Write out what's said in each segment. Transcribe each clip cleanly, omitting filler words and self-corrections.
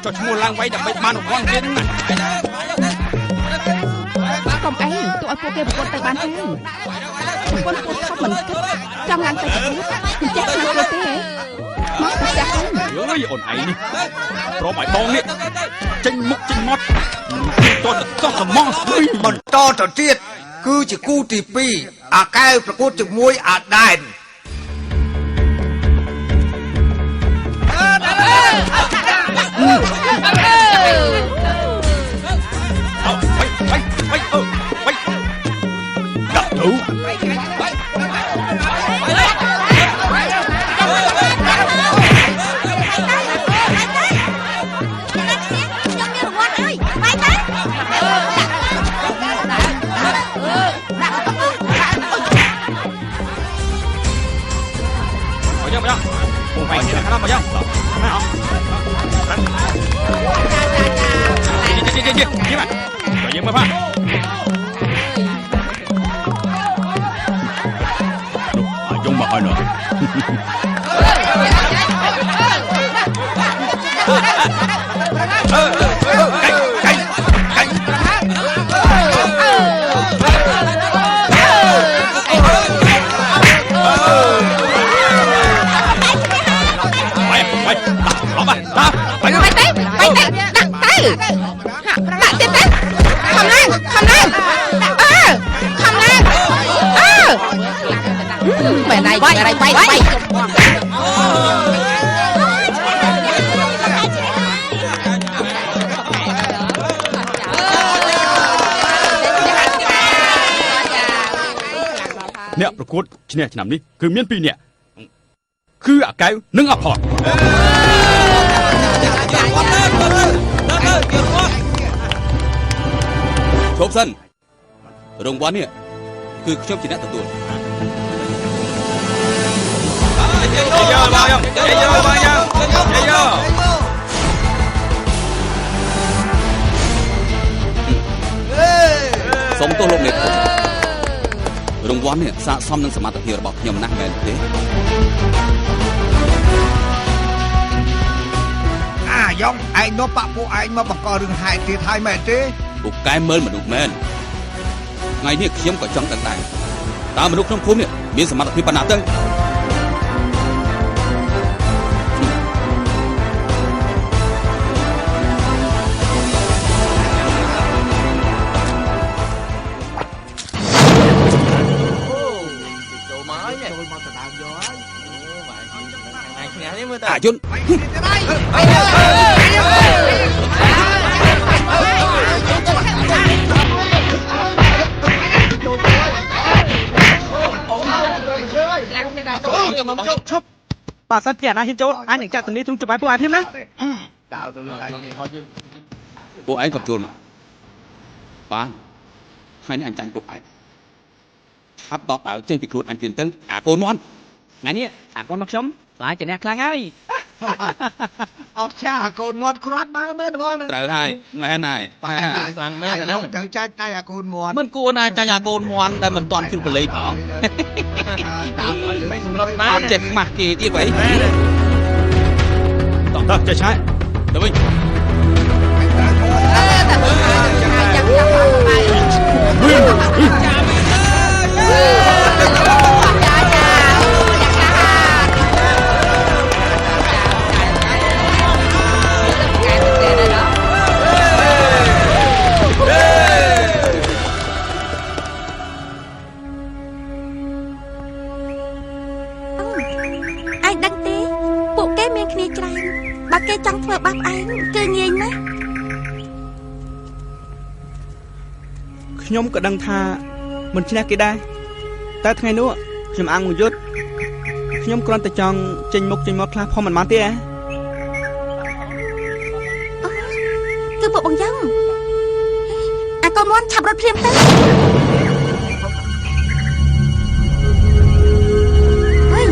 cho mua lang quay đập bay ban của con kia này không ấy tụi anh cô kia một con tay ban thế con không mình trong ngăn tay thì chắc là cô thế mất chắc ơi ổn ấy đi pro bài bong đi chinh mót to sầm mong mình to trò triệt cứ chỉ cu tì pi à cáiประกวดจุดมวยà đài đặt thủ không phải như là khá lắm chứ phải không chứ bạn rồi nhưng mà pha dung mà hơi nữa bạn tiếp đấy cầm lên mẹ này bay nèประกวดที่เนี่ยที่นำนี่คือเมียนปีเนี่ยคืออะไก่นึ่งอะพอชมสั้นรางวัลเนี่ยคือชอบชนะตัวตัวสมตัวลงเนี่ยรางวัลเนี่ยสะสมนึงสมาธิระบบยมนักแมนเต้ยองไอ้นปะปูไอ้มาประกอบเรื่องหายที่ไทยแม่เต้บุกไก่เมินมาดูแมนไงเนี่ยเขียมกับจังต่างๆตามมนุษย์ทั้งคุ้มเนี่ยมีสมาธิปัญญาตั้งจุนชอบป่าสัตว์แก่นะฮินโจอันอย่างจากตรงนี้ถึงจะไปพวกอันทิมนะพวกไอ้กับจุนป้าให้นี่อันจันพวกไอ้ทับต่อเต่าเจ้าพิกรุดอันกินตั้งโกนวันไงเนี่ยคนมักชมหลายจะแน่ครั้งไงเอาชาโกนมวนครัดมาเมื่อวันแต่ได้แม่นายไปสั่งแม่แล้วจังใจโกนมวนมันกูนายใจอยากโกนมวนแต่มันตอนขึ้นไปเลยเจ็บมากกี่ที่ไว้ต้องตัดจะใช้เดี๋ยวไปai đắc បើគេចង់ធ្វើបាបឯងគឺងាយណាស់ ខ្ញុំក៏ដឹងថាមិនឈ្នះគេដែរតែថ្ងៃនោះខ្ញុំអង្គមួយយុទ្ធខ្ញុំគ្រាន់តែចង់ចេញមុខចេញមាត់ខ្លះផងមិនបានទេហ៎ គឺពួកបងយ៉ាងអាកូនមន់ឆាប់រត់ភ្លាមទៅអើយ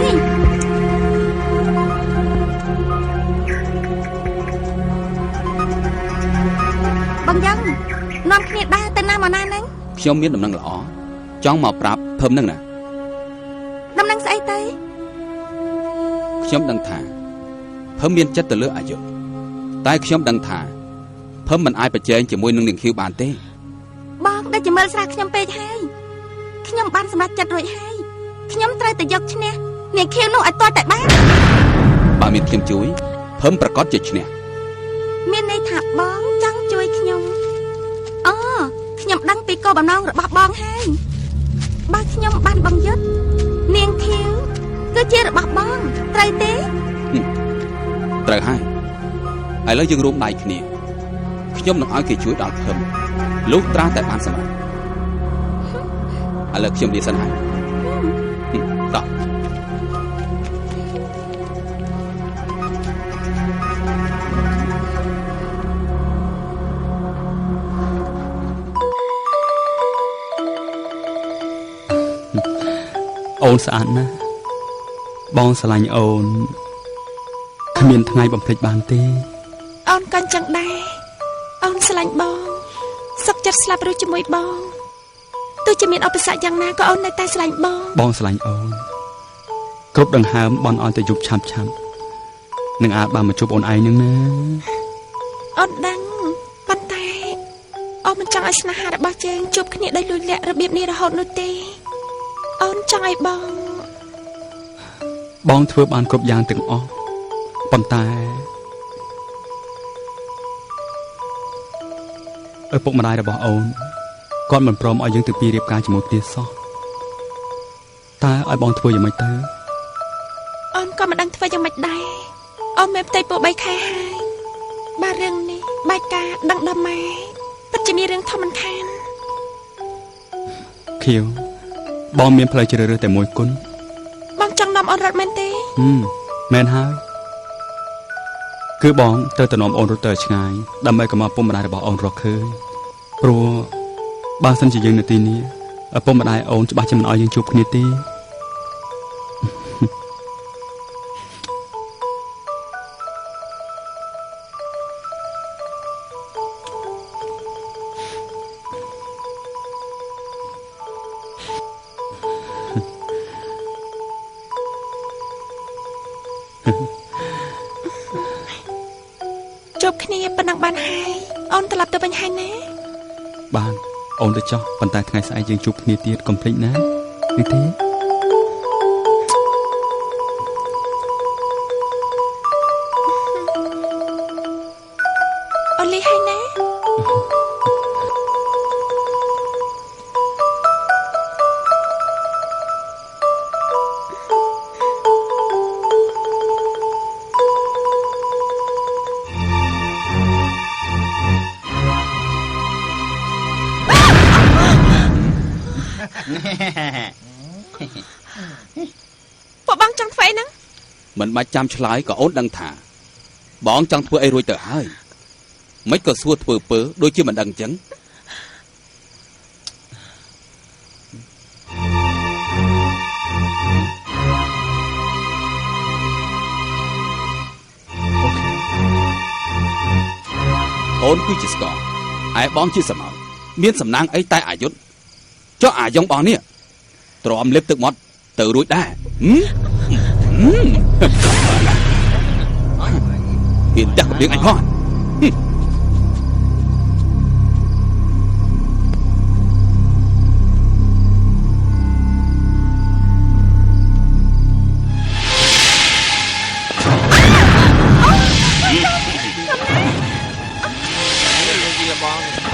នេះបងយ៉ាងនាំគ្នាដើរទៅណាមកណាហ្នឹង ខ្ញុំមានដំណឹងល្អចង់មកប្រាប់ភឹមនឹងណា ដំណឹងស្អីទៅ ខ្ញុំដឹងថាភឹមមានចិត្តទៅលើអាយុតែខ្ញុំដឹងថាភឹមមិនអាចប្រជែងជាមួយនឹងនាងខៀវបានទេ បងដែលជាមើលស្រាខ្ញុំពេកហើយខ្ញុំបានសម្រេចចិត្តរួចហើយខ្ញុំត្រូវតែយកឈ្នះនាងខៀវនោះឲ្យទាល់តែបាន បើមានខ្ញុំជួយភឹមប្រកាសជាឈ្នះ មានន័យថាបងចង់ជួយខ្ញុំអូខ្ញុំដឹងពីគោលបំណងរបស់បងហើយបើខ្ញុំបានបងយុទ្ធនាងខៀវគឺជារបស់បងត្រូវទេ ត្រូវហើយឥឡូវយើងរួមដៃគ្នាខ្ញុំនឹងឲ្យគេជួយដល់ភឹមលុះត្រាតែបានសម្រេចឥឡូវខ្ញុំលាសិនហើយតោះ អូនស្អាតណាស់បងស្រឡាញ់អូនគ្មានថ្ងៃបំភ្លេចបានទេ អូនក៏អញ្ចឹងដែរអូនស្រឡាញ់បងសុខចិត្តស្លាប់រស់ជាមួយបងទោះជាមានឧបសគ្គយ៉ាងណាក៏អូននៅតែស្រឡាញ់បង បងស្រឡាញ់អូនគ្រប់ដង្ហើមបន់ឲ្យតែយប់ឆាប់ឆាប់នឹងអាចបានមកជួបអូនឯងនឹងណា អូនដឹងប៉ុន្តែអូនមិនចង់ឲ្យស្នេហារបស់យើងជួបគ្នាដោយលួចលាក់របៀបនេះរហូតនោះទេអូនចង់ឲ្យបង បងធ្វើបានគ្រប់យ៉ាងទាំងអស់ប៉ុន្តែឪពុកម្ដាយរបស់អូនគាត់មិនព្រមឲ្យយើងទៅពីរៀបការជាមួយគ្នាសោះតើឲ្យបងធ្វើយ៉ាងម៉េចទៅ អូនក៏មិនដឹងធ្វើយ៉ាងម៉េចដែរអូនមានផ្ទៃពោះ3ខែហើយបាទរឿងនេះបែកការដឹងដល់ម៉ែពិតជាមានរឿងធំមិនខាន ខៀវបងមានផ្លូវជ្រើសរើសតែមួយគុណ បងចង់នាំអូនរត់មែនទេ មែនហើយគឺបងត្រូវទៅនាំអូនរត់ទៅឆ្ងាយដើម្បីកុំឲ្យឪពុកម្ដាយរបស់អូនរកឃើញព្រោះបើសិនជាយើងនៅទីនេះឪពុកម្ដាយអូនច្បាស់ជាមិនឲ្យយើងជួបគ្នាទេ ជួបគ្នាប៉ុណ្ណឹងបានហើយអូនត្រឡប់ទៅវិញហើយណា បានអូនទៅចោះប៉ុន្តែថ្ងៃស្អែកយើងជួបគ្នាទៀតកុំភ្លេចណានេះទេ អូនលីហើយណា ពួកបងចង់ធ្វើអីហ្នឹង មិនបាច់ចាំឆ្លើយក៏អូនដឹងថាបងចង់ធ្វើអីរួចទៅហើយមិនក៏សួរធ្វើពើដូចជាមិនដឹងអញ្ចឹង អូនគឺជាស្គរឯបងជាសមោចមានសំណាងអីតែអាយុធចុះអាយ៉ងបងនេះទ្រាំលិបទឹកមាត់ទៅរួចដែរហ៊ានដាក់កម្រៀងអញផង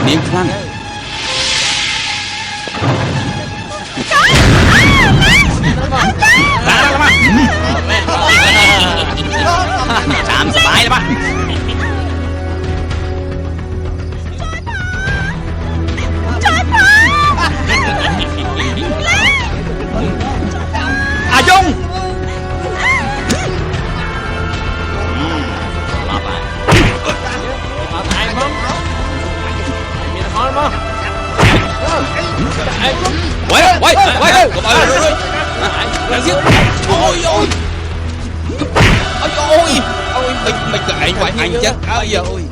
នាងខ្លាំង Đá lắm á. ôi ôi ôi ôi ôi mày cãi phải anh chắc ôi ôi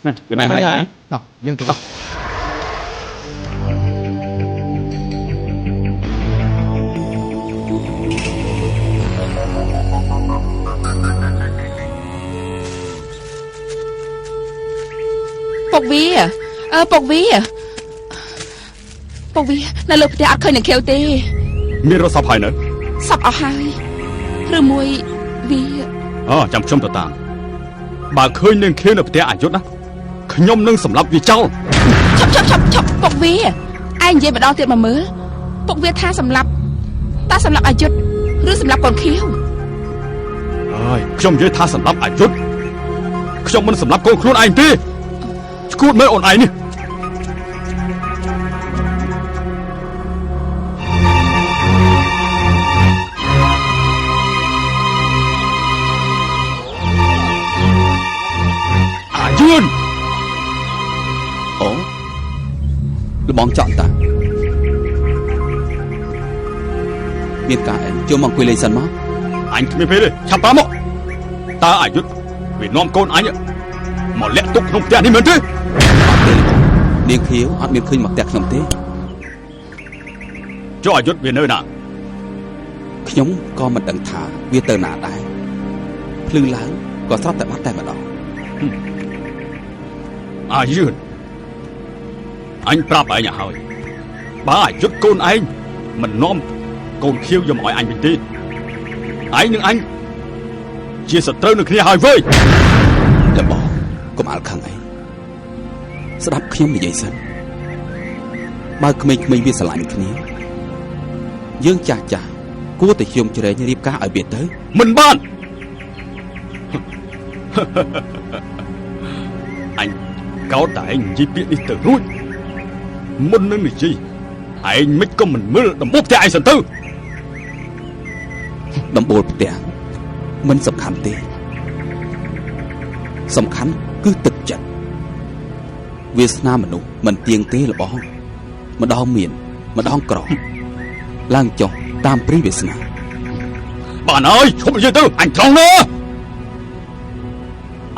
cái này hay Nào, nhưng tụi Phục Vi à? Phục Vi à? Phục Vi, nó lục thì ắt khơi nè kêu tê. មានរត់សពហើយនៅ សពអស់ហើយឬមួយវា ចាំខ្ញុំទៅតាមបើឃើញនឹងខៀវនៅផ្ទះអាយុធណាខ្ញុំនឹងសម្លាប់វាចោល ឈប់ពុកវាឯងនិយាយម្ដងទៀតមកមើលពុកវាថាសម្លាប់តើសម្លាប់អាយុធឬសម្លាប់កូនខៀវ អើយខ្ញុំនិយាយថាសម្លាប់អាយុធខ្ញុំមិនសម្លាប់កូនខ្លួនឯងទេឈួតមើលអូនឯងនេះអាយុធ អូលបងចောက်តាមានការអីចូលមកអង្គុយលេងសិនមក អញគ្មានពេលទេឆាប់តាមមកតើអាយុធវានាំកូនអញមកលាក់ទុកក្នុងផ្ទះនេះមែនទេ នាងខៀវអត់មានឃើញមកផ្ទះខ្ញុំទេ ចុះអាយុធវានៅណា ខ្ញុំក៏មិនដឹងថាវាទៅណាដែរភ្លឺឡើងក៏ស្រាប់តែបាត់តែម្ដង អាយុធអញប្រាប់ឯងឲ្យបើអាយុធកូនឯងមិននាំកូនខៀវយកមកឲ្យអញវិញទេឯងនឹងអញជាសត្រូវនឹងគ្នាហើយវើយ លបងកុំអាលខឹងអីស្ដាប់ខ្ញុំនិយាយសិនបើក្មេងៗវាស្រឡាញ់គ្នាយើងចាស់គួរតែជុំជ្រែងរៀបការឲ្យវាទៅ មិនបានអញកោតតែឯងនិយាយពាក្យនេះទៅរួចមុននឹងនិយាយឯងមិនក៏មិនមើលដំបូលផ្ទះឯងសិនទៅ ដំបូលផ្ទះមិនសំខាន់ទេសំខាន់គឺទឹកចិត្តវាសនាមនុស្សមិនទៀងទេលបងម្ដងមានម្ដងក្រឡើងចុះតាមព្រីវាសនា បានហើយឈប់និយាយទៅអញត្រង់ណា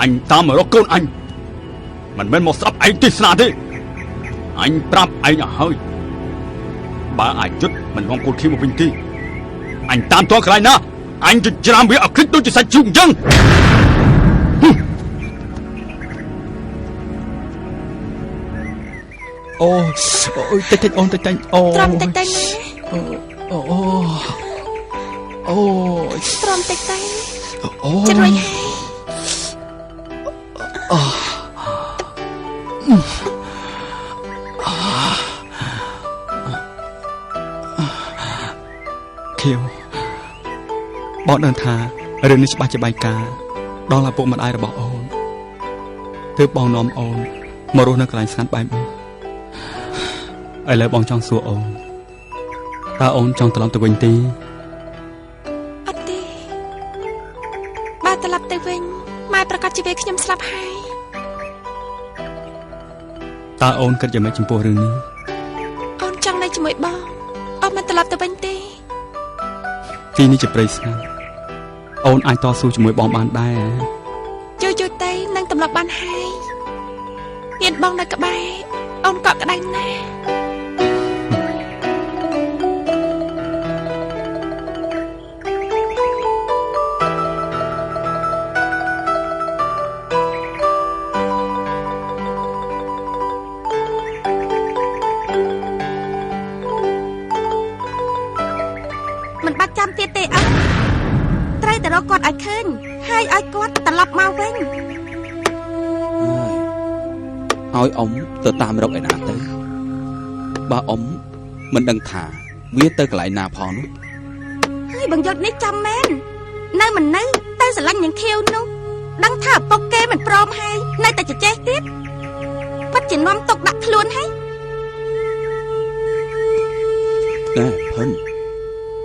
អញតាមមករកកូនអញមិនមែនមកស្ដាប់ឯងទេសនាទេអញប្រាប់ឯងឲ្យហើយបើអាយុធមិននាំកូនខៀវមកវិញទេអញតាមតកន្លែងណាអញទៅច្រាមវាឲ្យឃ្លិចដូចជាសាច់ជ្រូកអញ្ចឹង អូតិចអូនតិចអូ ត្រំតិចតែណា អូ ត្រំតិចតែ អូ ចិត្តរួចហើយ ខៀវបងដឹងថារឿងនេះច្បាស់ជាបែកការដល់ឪពុកម្ដាយរបស់អូនទើបបងនាំអូនមករស់នៅកន្លែងស្ងាត់បែបនេះឥឡូវបងចង់សួរអូនតើអូនចង់ត្រឡប់ទៅវិញទេ អត់ទេបើត្រឡប់ទៅវិញម៉ែប្រកាសជីវិតខ្ញុំស្លាប់ហើយ តើអូនគិតយ៉ាងម៉េចចំពោះរឿងនេះ អូនចង់នៅជាមួយបងអូនមិនត្រឡប់ទៅវិញទេ ទីនេះជាព្រៃស្ងាត់អូនអាចតស៊ូជាមួយបងបានដែរ ជួយទៅនឹងទម្លាប់បានហើយមានបងនៅក្បែរអូនក៏ក្តៅណាស់ អ កគាត់ឲ្យឃើញហើយឲ្យគាត់ត្រឡប់មកវិញ ឲ្យអ៊ំទៅតាមរកឯណាទៅបើអ៊ំមិនដឹងថាវាទៅកន្លែងណាផងនោះ ហើយបង្យុទ្ធនេះចាំមែននៅមិននៅទៅស្រឡាញ់នឹងខៀវនោះដឹងថាឪពុកគេមិនព្រមហើយនៅតែចេះទៀតពិតជានាំទុកដាក់ខ្លួនហើយ ណែភឹម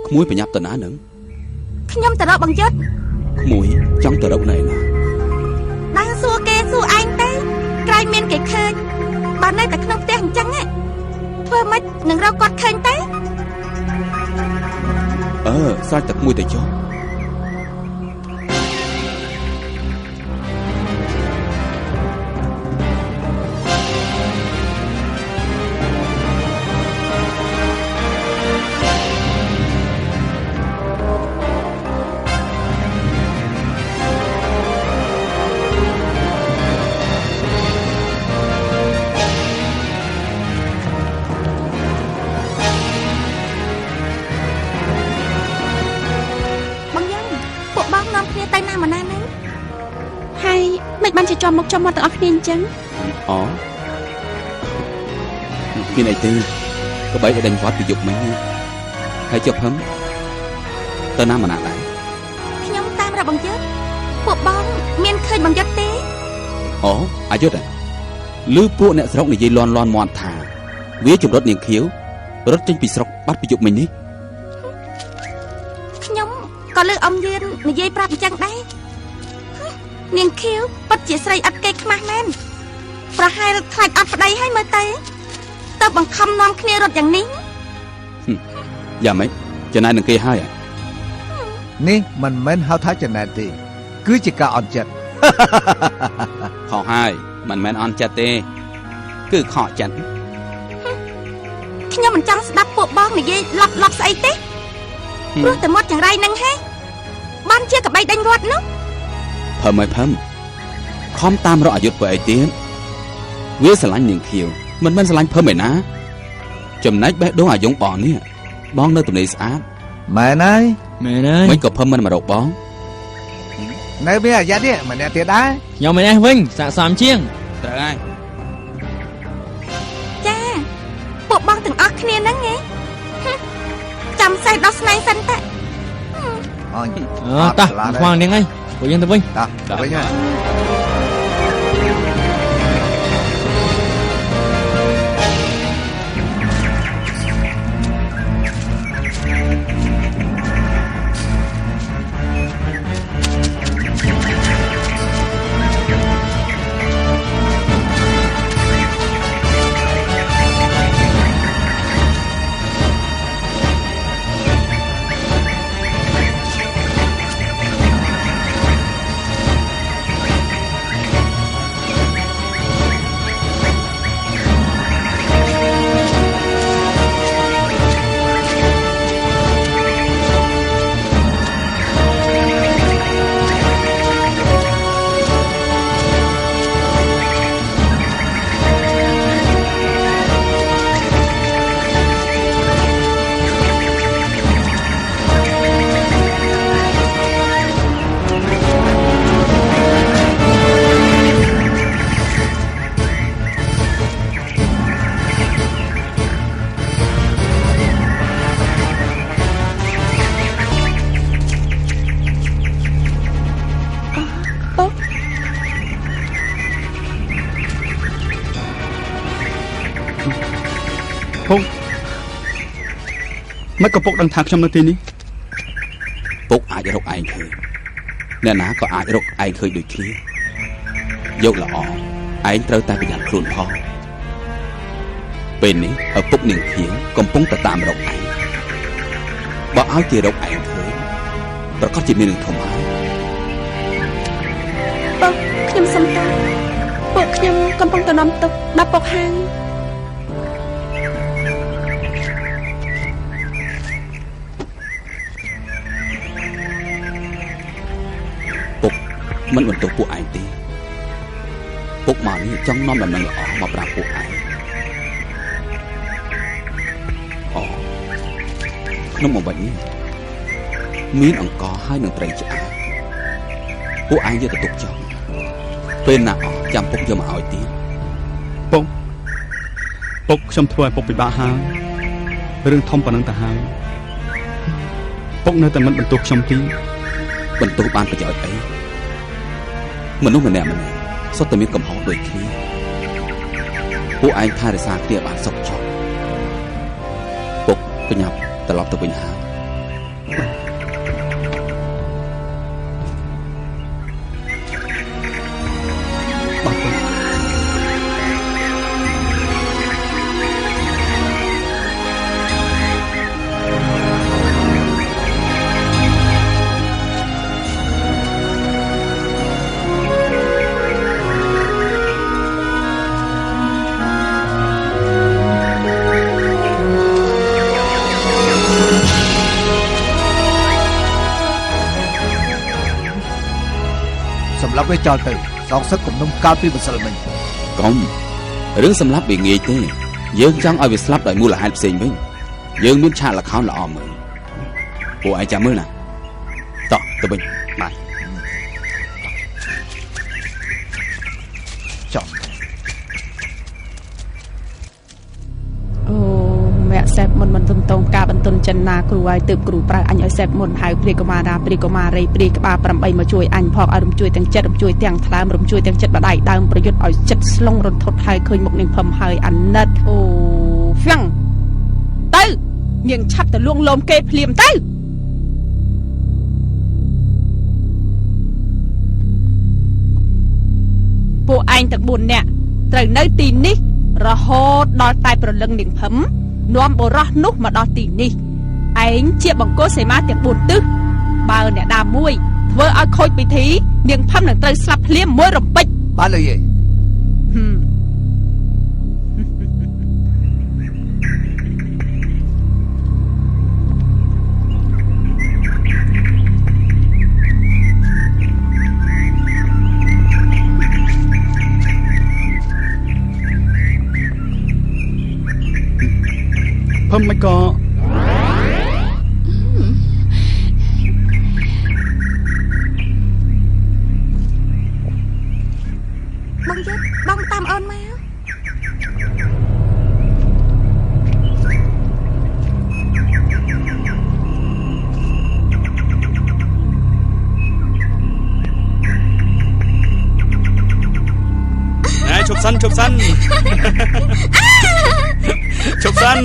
ក្មួយប្រញាប់ទៅណានឹង ខ្ញុំទៅរកបង្យុទ្ធ ក្មួយចង់ទៅរកណែណា đang xua ke xua anh té cay miên cái khơi bà này tại không té hàng trắng ấy thôi mất đừng rau quạt khơi té ស្រេចតែក្មួយទៅចុះ bạn chỉ cho một trong một tờ offline chăng? Cái này tư, có bảy ở đánh vót bị dục mấy nha. Hãy chụp hấm. Tờ nam mà nạ lại. Nhóm tam ra bằng chết. Bộ bóng miên khơi bằng chết tế. Ai chết à? Lư bộ nẹ srok này dây lon lon mòn thả. Vía chụp rốt niềng khiếu. Rốt tranh bị srok bắt bị dục mình đi. Nhóm có lư ông duyên này dây prap chăng đấy. Niềng khiếu bắt chỉ xây ắt cây khmah men. Pra hai thạch ắt vào đây hay mơ tế. Tao bằng khăm non khnia rốt dạng nín. Dạ mấy, cho nên đừng kê hai à? Ní, mình mến hao thái cho này thì cứ chỉ cả on chật. Khó hai, mình mến on chật tê. Cứ khó chật. Nhóm mình chẳng đắp bộ bóng này dây lọc lọc xây tế. Rốt từ một chẳng rai nâng hết. Ban chia cả bay đánh vọt nữa. Phơm ơi phơm. Khóm tam rõ dụt với ấy tiếng. Vía sẽ lánh niềng khiều. Mình mến sẽ lánh phơm mày ná. Chùm nách bé đố à giống bọn ní. Bóng nơi tụi này sát. Mẹ này. Mấy cậu phơm mình mà đột bóng. Này bây giờ giá đi, mà nè tiệt đá. Nhau mày nè Vinh, xạ xóm chiêng. Trời ơi. Cha, bộ bóng từng ớt khnia nâng nghe. Chăm say đo snai xanh tạ. Ta, khoan đi ngay. Của dân ta Vinh. Ta, với nha. Mấy cậu Phúc đang thạc trong nơi tin đi. Phúc ai cho rốc ai khơi. Nè ná có ai cho rốc ai khơi được kia. Dẫu là ai trao tay bị đặt khuôn khó. Bên này ở Phúc niềng khiếu còn phóng ta tạm rốc ai. Bỏ áo kia rốc ai khơi. Rồi có chuyện mình đừng thông áo. Bốc, nhầm xâm ta. Bốc nhầm con phong tờ nằm tục đắp bọc hàng. Mình vẫn tổ phụ ai tí. Phúc mà ní trong non là nâng ở mà bà phụ ai. Nó mà bệnh. Miếng ẩn có hai nâng trầy chả. ពួកឯងយកទៅទុកចោលពេលណាអស់ចាំពុកយកមកឲ្យទៀត ពុកខ្ញុំធ្វើឲ្យពុកពិបាកហើយរឿងធំប៉ុណ្ណឹងទៅហើយពុកនៅតែមិនបន្ទោសខ្ញុំទៀត បន្ទោសបានប្រយោជន៍អីមនុស្សម្នាក់សុទ្ធតែមានកំហុសដូចគ្នាពួកឯងថែរក្សាគ្នាបានសុខចុះពុកកញ្ញាប់ត្រឡប់ទៅវិញហើយ បាទពុក សម្រាប់វាចោលទៅសងសឹកគំនុំកាលពីម្សិលមិញ កុំរឿងសម្លាប់វាងាយទេយើងចង់ឲ្យវាស្លាប់ដោយមូលហេតុផ្សេងវិញយើងមានឆាកល្ខោនល្អមើលពួកឯងចាំមើលណាតោះទៅវិញបាទ ចោល អូមាក់សេបមុនមិនទំតងការបន្ទន់ចិនណាគ្រូឲ្យទើបគ្រូប្រើអញឲ្យសេបមុនហៅព្រាយកុមារាព្រាយកុមារីព្រាយក្បាល8មកជួយអញផងឲ្យរំជួយទាំងចិត្តរំជួយទាំងថ្លើមរំជួយទាំងចិត្តបដៃដើមប្រយុទ្ធឲ្យចិត្តស្លងរន្ធត់ហើយឃើញមុខនាងភឹមហើយអាណិតអូហ្វាំងទៅនាងឆាប់ទៅលួងលោមគេភ្លាមទៅពួកឯងទាំង4នាក់ត្រូវនៅទីនេះរហូតដល់តែប្រលឹងនាងភឹមនាំបុរសនោះមកដល់ទីនេះឯងជាបង្គោលសេមាទាំង4ទិសបើអ្នកណាមួយធ្វើឲ្យខូចពិធីនាងភឹមនឹងត្រូវស្លាប់ភ្លាមមួយរំពេច បានលើយាយ ភឹមមិនក៏ បងយុទ្ធបងតាមអូនមក ណែជប់សិនជប់សិន ជប់សិន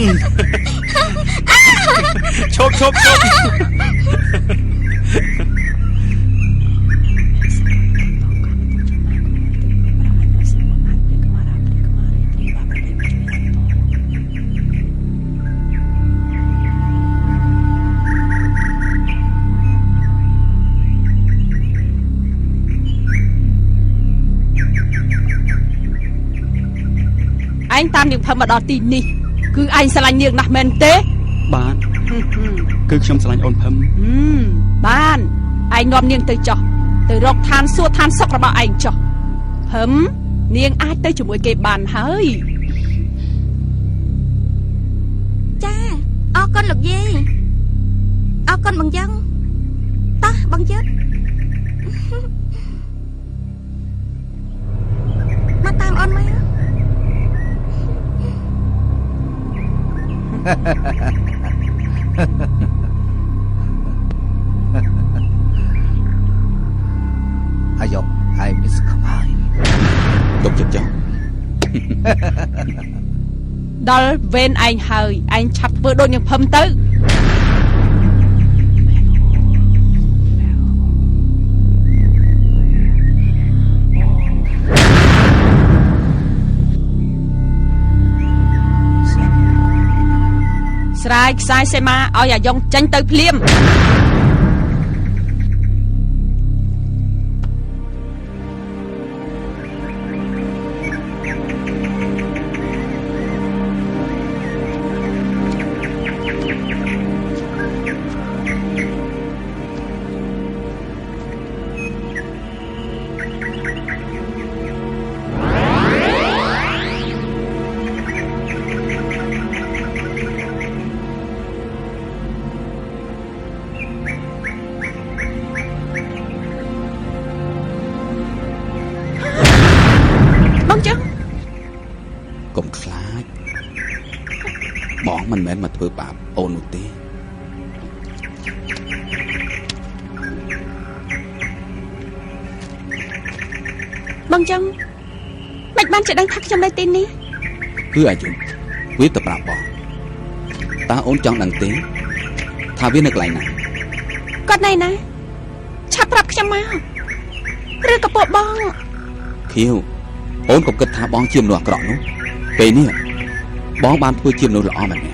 ជប់ជប់ជប់ ឯងតាមនាងភឹមមកដល់ទីនេះគឺឯងស្រឡាញ់នាងណាស់មែនទេ បាទគឺខ្ញុំស្រឡាញ់អូនភឹម បានឯងនាំនាងទៅចោះទៅរកឋានសួគ៌ឋានសុខរបស់ឯងចោះភឹមនាងអាចទៅជាមួយគេបានហើយ ចាអរគុណលោកយាយអរគុណបងយ៉ាងតោះបងយុទ្ធមកតាមអូនមក អាយ៉ុកឯងមានសង្ឃឹមហើយ ទុកចិត្តចោល ដល់វេនឯងហើយឯងឆាប់ធ្វើដូចនាងភឹមទៅ ស្រាយខ្សែសេមាឲ្យអាយ៉ុងចេញទៅភ្លាម អ កុំខ្លាចបងមិនមែនមកធ្វើបាបអូននោះទេ បងចឹងមិនបានចេះដឹងថាខ្ញុំនៅទីនេះ គឺអាយុវាទៅប្រាប់បងតើអូនចង់ដឹងទេថាវានៅកន្លែងណា គាត់នៅណាឆាប់ប្រាប់ខ្ញុំមកឬក៏ពួកបង ខៀវអូនកុំគិតថាបងជាមនុស្សអាក្រក់នោះពេលនេះបងបានធ្វើជាមនុស្សល្អម្នាក់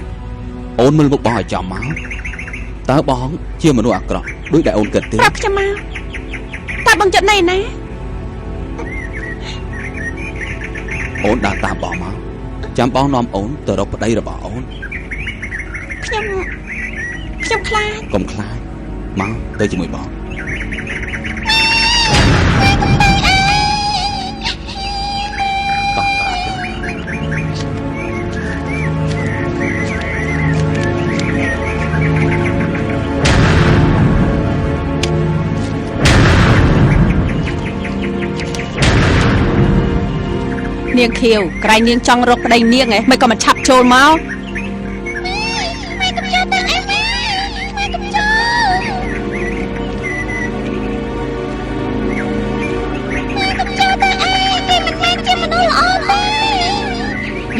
អូនមើលមុខបងឲ្យចំមកតើបងជាមនុស្សអាក្រក់ដូចដែលអូនគិតទេ ប្រាប់ខ្ញុំមកតើបងចិត្តនៅណា អូនដើរតាមបងមកចាំបងនាំអូនទៅរកប្តីរបស់អូន ខ្ញុំខ្លាច កុំខ្លាចមកទៅជាមួយបង នាងខៀវក្រែងនាងចង់រកប្តីនាងហ៎មិនក៏មកឆាប់ចូលមក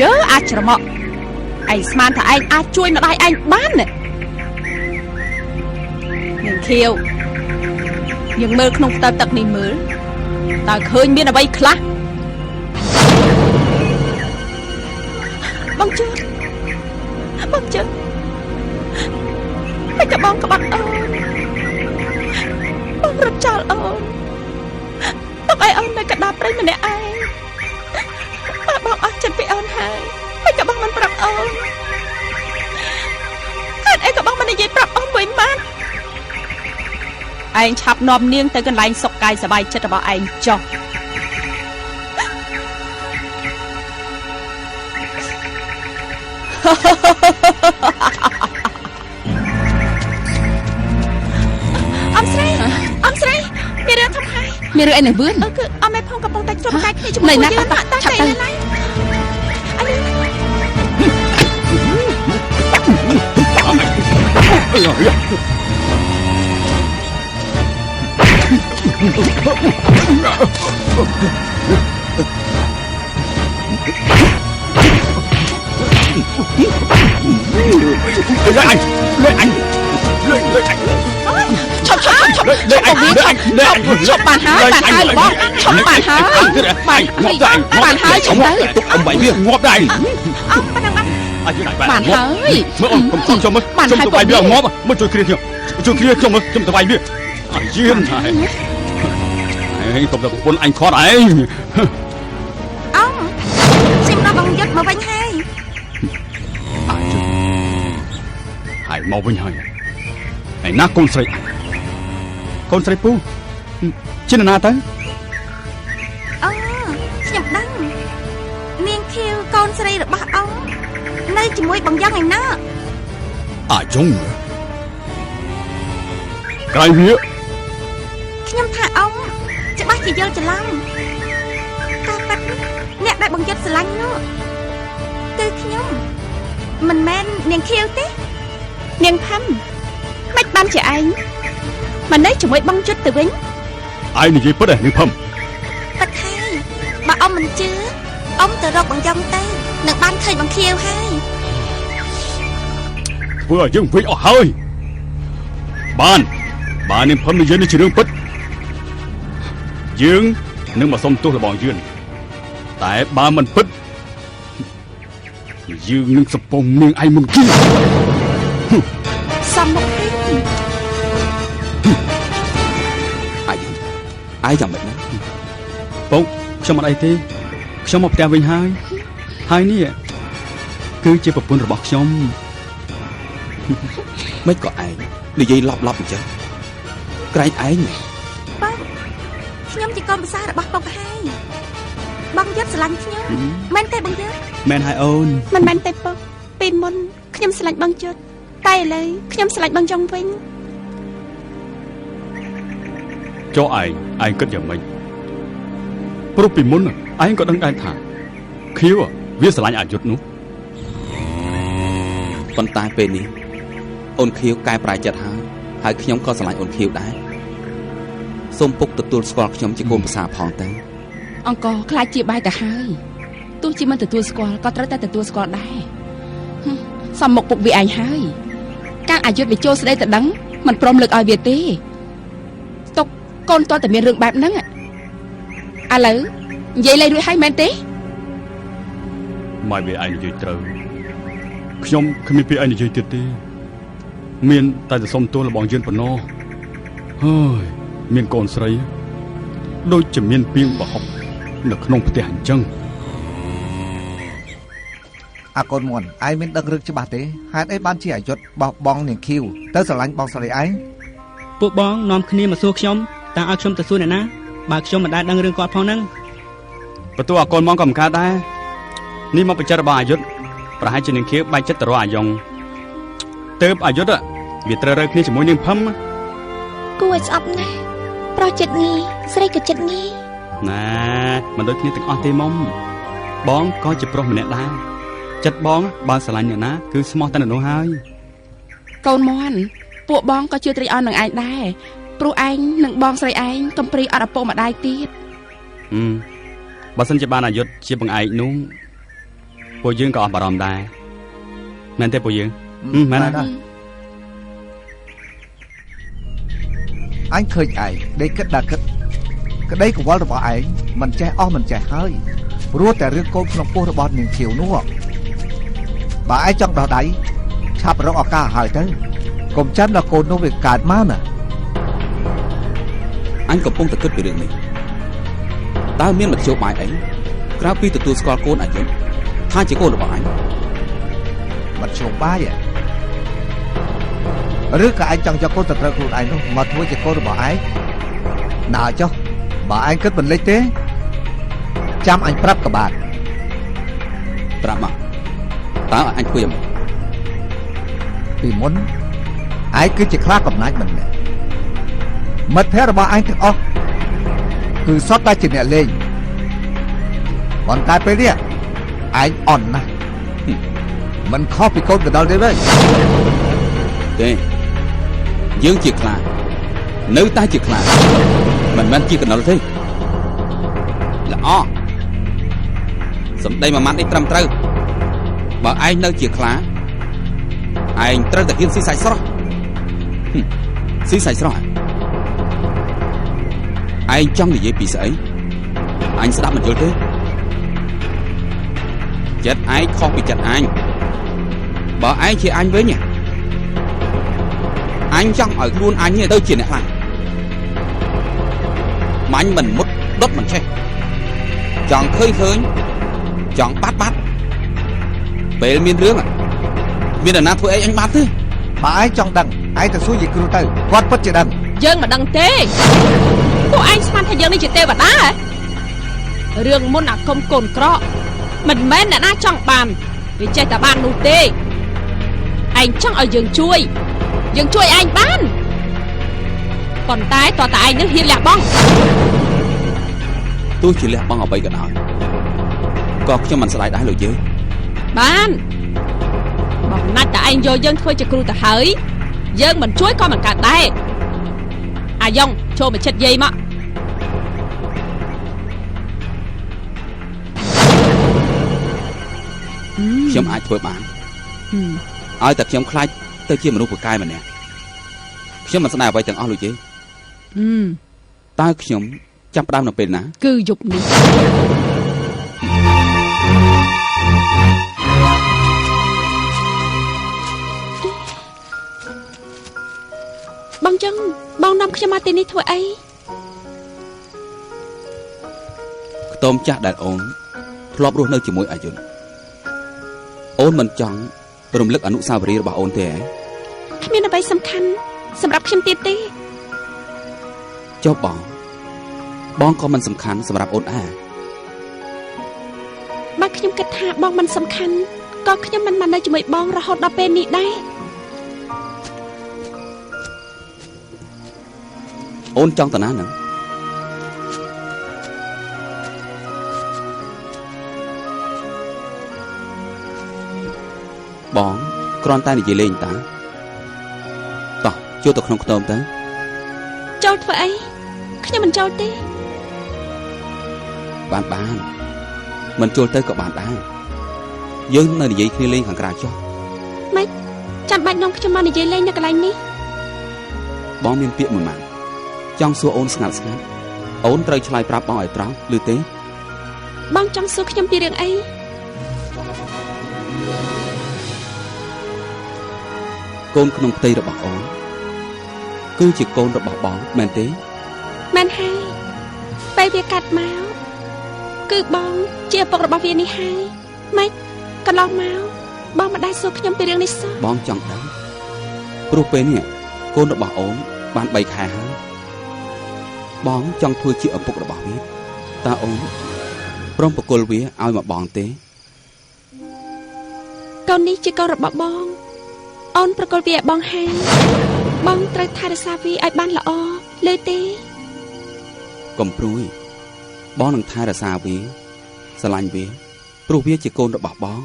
យើអាចច្រមុកឯងស្មានថាឯងអាចជួយម្ដាយឯងបានណានាងខៀវយើងមើលក្នុងផ្ទៃទឹកនេះមើលតើឃើញមានអ្វីខ្លះបងជឿមិនក៏បងក្បត់អូនបងរត់ចោលអូនទុកឲ្យអូននៅកណ្ដាលព្រៃម្នាក់ឯង បងអស់ចិត្តពីអូនហើយមិនក៏បងមិនប្រាប់អូនហេតុអីក៏បងមិននិយាយប្រាប់អូនមួយម៉ាត់ឯងឆាប់នាំនាងទៅកន្លែងសុខកាយសប្បាយចិត្តរបស់ឯងចុះអមស្រីមានរឿងធំហើយមានរឿងអីនៅវឿនគឺអមេផងកំពុងតែជួបកាយគ្នាជាមួយយើងណាតាឆាប់ទៅ chọc bàn hái là bó chọc bàn hái bàn hái chọc tới ông bảy bia ngóp đây bàn hái mới ông không cho mới trong tụi bay bia ngóp mới chui kia trong mới trong tụi bay bia duyên này không được quân anh khó đấy ông xem nó bằng giật mà bánh hay hải mau với nhau hải nát con sợi pu trên là na tới nhập đăng niên khiêu con sợi được bác ông nơi chỉ môi bằng giang này nó chung cái vía nhâm thả ông chỉ bác chỉ dơ chỉ lắm ta bắt nè đại bằng giật sờ lanh nữa từ nhâm mình men niên khiêu té niên thăm mạch ban chị anh mà nấy chỉ mới băng chút từ vĩnh ai này gì bất để niên thăm tất hay mà ông mình chưa ông từ rọc bằng dòng tay nâng ban khơi bằng khiêu hay vừa dừng với ở hơi ban niên thăm này dân chỉ đương bất dương nhưng mà xong tôi là bọn dương tại ba mình bất dương nhưng sập bông nhưng ai muốn kia xong một cái ai chẳng bệnh đó bố trong một ai thế trong một trà vinh hai nè cứ chỉ một buồn rồi bọc trong mấy có ai đi dây lọp chứ cái ấy nhỉ bác nhâm chỉ con xa là bác bọc hai băng giật sờ lanh nhâm men tay băng giật men hai ôn mình men tay bọc pin môn nhâm sờ lanh băng giật tay lấy nhâm sờ lanh băng trong vinh cho ai cất giọng mình pro pin muốn ai có đang thả khiêu វាស្រឡាញ់អយុធនោះ ប៉ុន្តែពេលនេះអូនខៀវកែប្រែចិត្តហើយខ្ញុំក៏ស្រឡាញ់អូនខៀវដែរសូមពុកទទួលស្គាល់ខ្ញុំជាកូនប្រសាផងទៅ អង្គខ្លាចជាបាយទៅហើយទោះជាមិនទទួលស្គាល់ក៏ត្រូវតែទទួលស្គាល់ដែរសំមុខពុកវាឯងហើយកាលអាយុធវាចូលស្ដីទៅដឹងមិនព្រមលើកឲ្យវាទេទុកកូនតើតែមានរឿងបែបហ្នឹងឥឡូវនិយាយលេងរួចហើយមែនទេ ម៉ែវាឯងនិយាយត្រូវខ្ញុំគ្មានពីឯងនិយាយទៀតទេមានតែសុំទោសលបងយឿនប៉ុណ្ណោះហើយមានកូនស្រីដូចជាមានពីងប្រហុកនៅក្នុងផ្ទះអញ្ចឹង អាកូនមុនឯងមានដឹងរឿងច្បាស់ទេហេតុអីបានជាអយុធបោះបង់នាងខៀវទៅស្រឡាញ់បងស្រីឯង ពួកបងនាំគ្នាមកសួរខ្ញុំតើឲ្យខ្ញុំទៅសួរអ្នកណាបើខ្ញុំមិនដែលដឹងរឿងគាត់ផងហ្នឹង បន្ទោះអាកូនមកក៏មិនកើតដែរនេះមកបញ្ជារបស់អយុធប្រហែលជានាងខៀវបែកចិត្តទៅរកអាយ៉ុងទៅអយុធវាត្រូវរើគ្នាជាមួយនាងផឹម គួរឲ្យស្អប់ណាស់ប្រុសចិត្តងាយស្រីក៏ចិត្តងាយ ណាមិនដូចគ្នាទាំងអស់ទេមុំបងក៏ជាប្រុសម្នាក់ដែរចិត្តបងបើស្រឡាញ់អ្នកណាគឺស្មោះតែនៅនោះហើយក ូនមន់ពួកបងក៏ជឿត្រេកអរនឹងឯងដែរព្រោះឯងនិងបងស្រីឯងកំព្រីអត់ឪពុកម្ដាយទៀត បើសិនជាបានអយុធជាបង្អែកនោះពួកយើងក៏អស់បារម្ភដែរមែនទេពួកយើងមែនទេ អញឃើញឯងដេកគិតដល់គិតក្តីកង្វល់របស់ឯងមិនចេះអស់មិនចេះហើយព្រោះតែរឿងកូនក្នុងពោះរបស់នាងខៀវនោះបើឯងចង់ដោះដៃឆាប់រកឱកាសហើយទៅកុំចាំដល់កូននោះវាកើតមកណា អញកំពុងតែគិតពីរឿងនេះតើមានមធ្យោបាយអីក្រៅពីទទួលស្គាល់កូនអយុធថាជាកូនរបស់អញ មិនជោគបាយឬក៏ឯងចង់យកកូនទៅត្រូវខ្លួនឯងនោះមកធ្វើជាកូនរបស់ឯងណាចុះបើឯងគិតមិនលិចទេចាំអញប្រាប់ក៏បាន ប្រាប់មកតើអញធ្វើយ៉ាងម៉េច ពីមុនឯងគឺជាខ្លាកំណាចមិនមែនមិត្តភ័ក្តិរបស់ឯងទាំងអស់គឺសុទ្ធតែជាអ្នកលេងប៉ុន្តែពេលនេះឯងអន់ណាស់មិនខុសពីកូនកណ្ដុរទេទេ ទេយើងជាខ្លានៅតែជាខ្លាមិនមែនជាកណ្ដុរទេល្អសម្ដីមួយម៉ាត់នេះត្រឹមត្រូវបើឯងនៅជាខ្លាឯងត្រូវតែហ៊ានស៊ីសាច់ស្រស់ស៊ីសាច់ស្រស់ឯងចង់និយាយពីស្អីអញស្ដាប់មិនយល់ទេចិត្តឯងខុសពីចិត្តអញបើឯងជាអញវិញអញចង់ឲ្យខ្លួនអញទៅជាអ្នកខ្លាំងមាញ់មិនមុតដុតមិនឆេះចង់ឃើញចង់បាត់ពេលមានរឿងមាននរណាធ្វើអីអញបាត់ទេ បើឯងចង់ដឹងឯងទៅសួរយាយគ្រូទៅគាត់ពិតជាដឹង យើងមិនដឹងទេពួកឯងស្មានថាយើងនេះជាទេវតារឿងមុនអាគមកូនក្រក់មិនមែនអ្នកណាចង់បានវាចេះតែបាននោះទេឯងចង់ឲ្យយើងជួយឯងបានប៉ុន្តែតើតើឯងនឹងហ៊ានលះបង់ ទោះជាលះបង់អ្វីក៏ដោយក៏ខ្ញុំមិនស្ដាយដែរលោកយាយ បានបងណាច់តែឯងយកយើងធ្វើជាគ្រូទៅហើយយើងមិនជួយក៏មិនកើតដែរអាយ៉ុងចូលមកជិតយាយមក ខ្ញុំអាចធ្វើបានឲ្យតែខ្ញុំខ្លាចទៅជាមនុស្សពូកែម្នាក់ខ្ញុំមិនស្ដាយអ្វីទាំងអស់លោកយាយតើខ្ញុំចាប់ផ្ដើមនៅពេលណា គឺយប់នេះបងចឹងបងនាំខ្ញុំមកទីនេះធ្វើអី ខ្ទមចាស់ដែលអូនធ្លាប់រស់នៅជាមួយអាយុធអូនមិនចង់រំលឹកអនុស្សាវរីយ៍របស់អូនទេហ៎ គ្មានអ្វីសំខាន់សម្រាប់ខ្ញុំទៀតទេ ចុះបងក៏មិនសំខាន់សម្រាប់អូនដែរ បើខ្ញុំគិតថាបងមិនសំខាន់ក៏ខ្ញុំមិនបាននៅជាមួយបងរហូតដល់ពេលនេះដែរ អូនចង់ទៅណាហ្នឹង បងគ្រាន់តែនិយាយលេងតាតោះចូលទៅក្នុងខ្ទមទៅ ចូលធ្វើអីខ្ញុំមិនចូលទេ បានមិនចូលទៅក៏បានដែរយើងនៅនិយាយគ្នាលេងខាងក្រៅចុះ ម៉េចចាំបាច់នាំខ្ញុំមកនិយាយលេងនៅកន្លែងនេះ បងមានពាក្យមួយម៉ាត់ចង់សួរអូនស្ងាត់អូនត្រូវឆ្លើយប្រាប់បងឲ្យត្រង់ឬទេ បងចង់សួរខ្ញុំពីរឿងអី កូនក្នុងផ្ទៃរបស់អូនគឺជាកូនរបស់បងមែនទេ មែនហើយពេលវាកាត់មកគឺបងជាឪពុករបស់វានេះហើយម៉េចកន្លងមកបងមិនដែលសួរខ្ញុំពីរឿងនេះសោះ បងចង់ដឹងព្រោះពេលនេះកូនរបស់អូនបាន 3 ខែហើយបងចង់ធ្វើជាឪពុករបស់វាតើអូនព្រមប្រគល់វាឲ្យមកបងទេ កូននេះជាកូនរបស់បងអូនប្រគល់វាឲ្យបងហើយបងត្រូវថែរក្សាវាឲ្យបានល្អលើទេ កុំព្រួយបងនឹងថែរក្សាវាស្រឡាញ់វាព្រោះវាជាកូនរបស់បង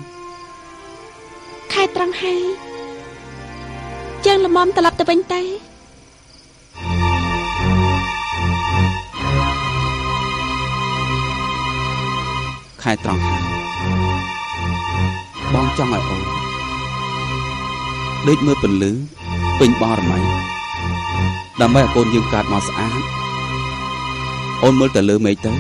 ខែត្រង់ហើយយើងល្មមត្រឡប់ទៅវិញទៅ ខែត្រង់ហើយបងចង់ឲ្យអូនដូចមើលពន្លឺពេញបរមីដើម្បីឲ្យកូនយើងកើតមកស្អាតអូនមើលទៅលើមេឃទៅ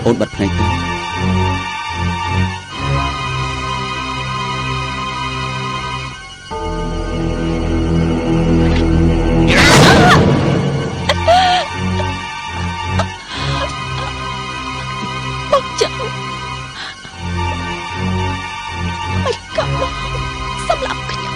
អូនបាត់ភ្នែកទៅ បងចង់មិនក៏បងសម្រាប់ខ្ញុំ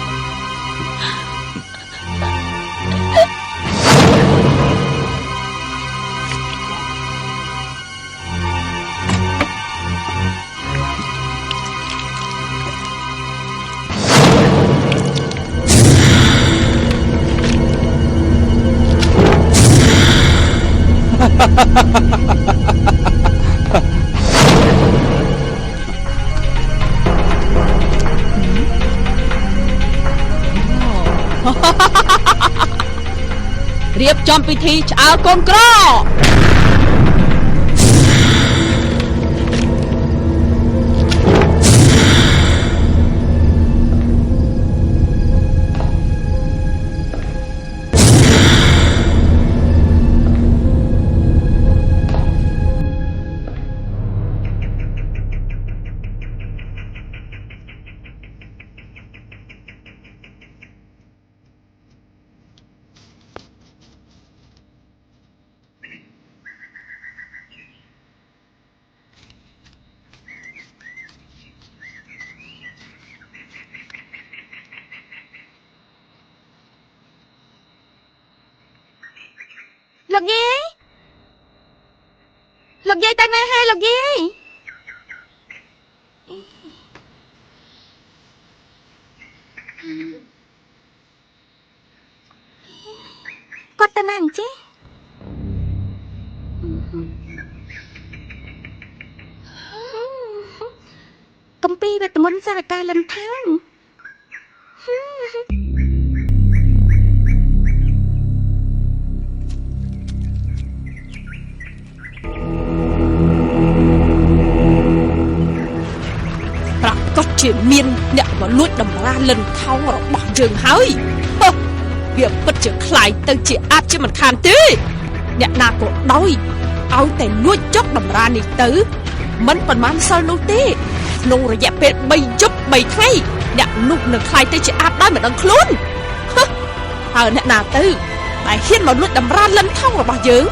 រៀបចំពិធីឆ្អើរកូនក្រ លោកយាយទៅណាហើយលោកយាយគាត់ទៅណាអញ្ចេះកំពីវេទមន្តសារកាលិនថាងជាមានអ្នកមកលួចតម្រាលិនថោងរបស់យើងហើយវាពិតជាខ្លាយទៅជាអាចជាមិនខានទេអ្នកណាក៏ដោយឲ្យតែលួចចុកតម្រានេះទៅមិនប៉ុន្មានសិលនោះទេក្នុងរយៈពេល3យប់3ថ្ងៃអ្នកនោះនឹងខ្លាយទៅជាអាចដោយមិនដឹងខ្លួនហើយអ្នកណាទៅដែលហ៊ានមកលួចតម្រាលិនថោងរបស់យើង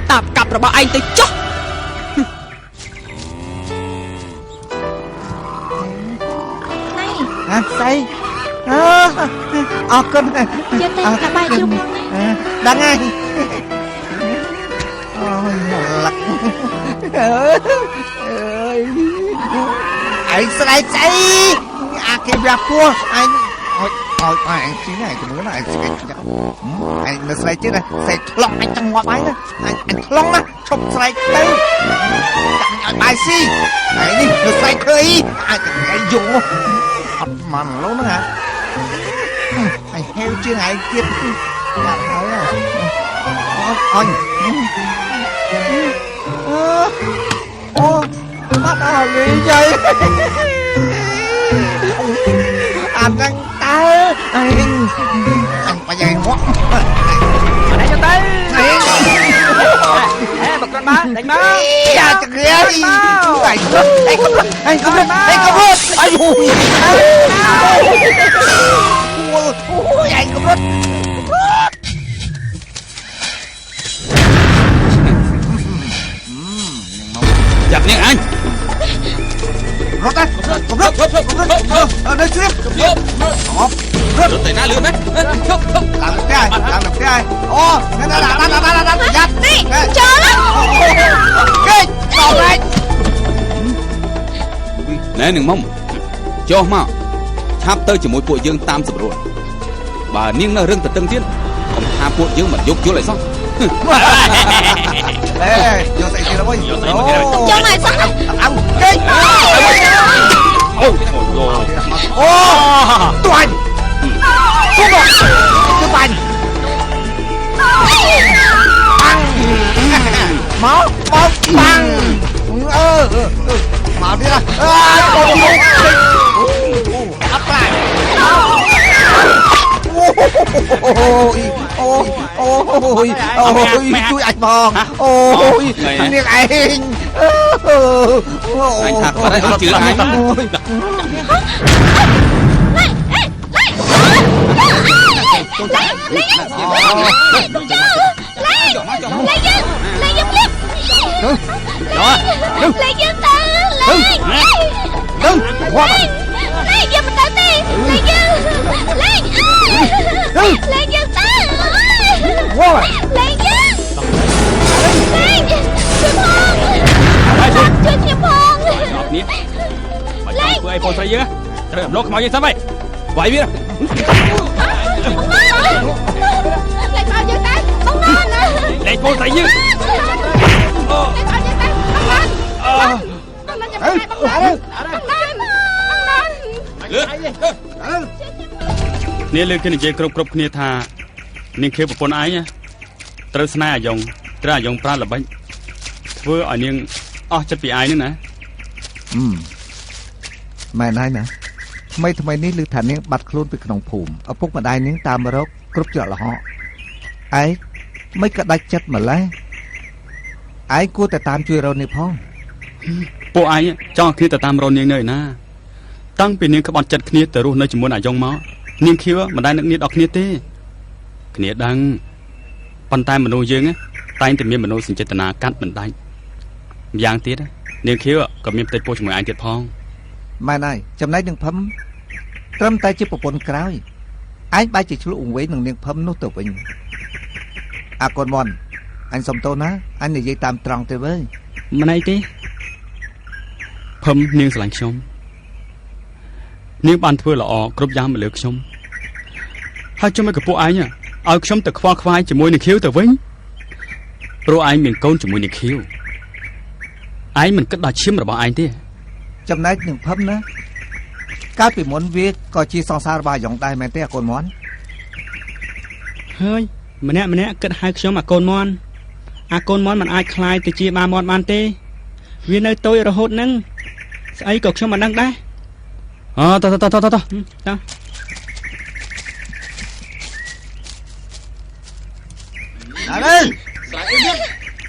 តាមកាប់របស់ឯងទៅចុះស្អីអរគុណយកទៅកាបាយជ្រូកដឹងហើយអូយលឹកអើយឯងស្អីអាគេប្រាប់ពោះអញ anh chính này cái nữa này anh nó xoay chứ này xoay lọc anh trong ngõ bái này anh lọc mà không xoay đâu chẳng bài si này đi nó xoay khơi anh dùng mà lâu nữa hả anh heo chưa này tiếp dạ thấy à anh bắt đầu gì vậy anh đang ta anh phải dạy quá Đánh cho tay. Bật con má, đánh má. dạ chắc ghê đi anh không biết anh không biết chặt miệng anh. rớt đấy đây chưa Rớt tay ra lừa mấy. làm được cái ai ô nó làm giặt đi chờ cái đổ lại Nè đừng mong cho mà chắp tới chỉ mỗiពួកយើងតាមសម្រួលបើនាងនៅរឹងតឹងទៀតកុំថាពួកយើងមិនយកជួយឲ្យសោះ ê vô dậy gì đâu ơi cho mày sao ăn cái ô toàn không được cứ bành băng máu băng máu đi ra ấp lại ôi chui anh bòn ôi miệng anh thật vào đây ông chữ anh đừng qua mà lấy giùm mình tới đi lấy giùm qua mà lấy giùmជួយខ្ញុំផង អត់នេះបើចង់ធ្វើអីបងស្រីយើងត្រូវអំឡុងខ្មៅយើងសិនហើយវាយវា លេខមកយើងទៅបងណា លេខបងស្រីយើង លេខមកយើងទៅបងណា នេះលើគេនិយាយគ្រប់គ្នាថានាងខៀវប្រពន្ធឯងត្រូវស្នេហ៍អាយ៉ងត្រូវអាយ៉ងប្រាល្បិចធ្វើឲ្យនាងអស់ចិត្តពីឯងហ្នឹងណា ម៉ែនហើយណាថ្មីនេះឮថានាងបាត់ខ្លួនពីក្នុងភូមិឪពុកម្ដាយនាងតាមរកគ្រប់ច្រកល្ហកឯងមិនក៏ដាច់ចិត្តម្លេះឯងគួរតែតាមជួយរកនាងផង ពួកឯងចង់ឲ្យគ្នាទៅតាមរកនាងនៅឯណាតាំងពីនាងក្បត់ចិត្តគ្នាទៅរស់នៅជាមួយអាយ៉ងមកនាងខៀវមិនដែលនឹកនាងដល់គ្នាទេគ្នាដឹងប៉ុន្តែមនុស្សយើងតែងតែមានមនោសញ្ចេតនាកាត់មិនដាច់ម្យ៉ាងទៀតនាងខៀវក៏មានផ្ទៃពោះជាមួយឯងទៀតផង ម៉ែនហើយចំណែកនឹងភឹមត្រឹមតែជាប្រពន្ធក្រោយឯងបែរជាឆ្លុះអង្វែងនឹងនាងភឹមនោះទៅវិញអាកូនមនអញសុំទោសណាអញនិយាយតាមត្រង់ទៅវើយ មិនអីទេភឹមនាងស្រឡាញ់ខ្ញុំនាងបានធ្វើល្អគ្រប់យ៉ាងមកលើខ្ញុំហើយខ្ញុំឲ្យកពួកឯងឲ្យខ្ញុំទៅខ្វល់ខ្វាយជាមួយនឹងខៀវទៅវិញព្រោះឯងមានកូនជាមួយនឹងខៀវឯងមិនគិតដល់ឈាមរបស់ឯងទេ ចំណែកនឹងភឹមណាកាលពីមុនវាក៏ជាសង្សាររបស់យ៉ងដែរមែនទេអាកូនមន ហើយម្នាក់គិតហៅខ្ញុំអាកូនមន់មិនអាចคลายទៅជាបាមន់បានទេវានៅតូចរហូតហ្នឹងស្អីក៏ខ្ញុំមិនដឹងដែរ តោះ អើ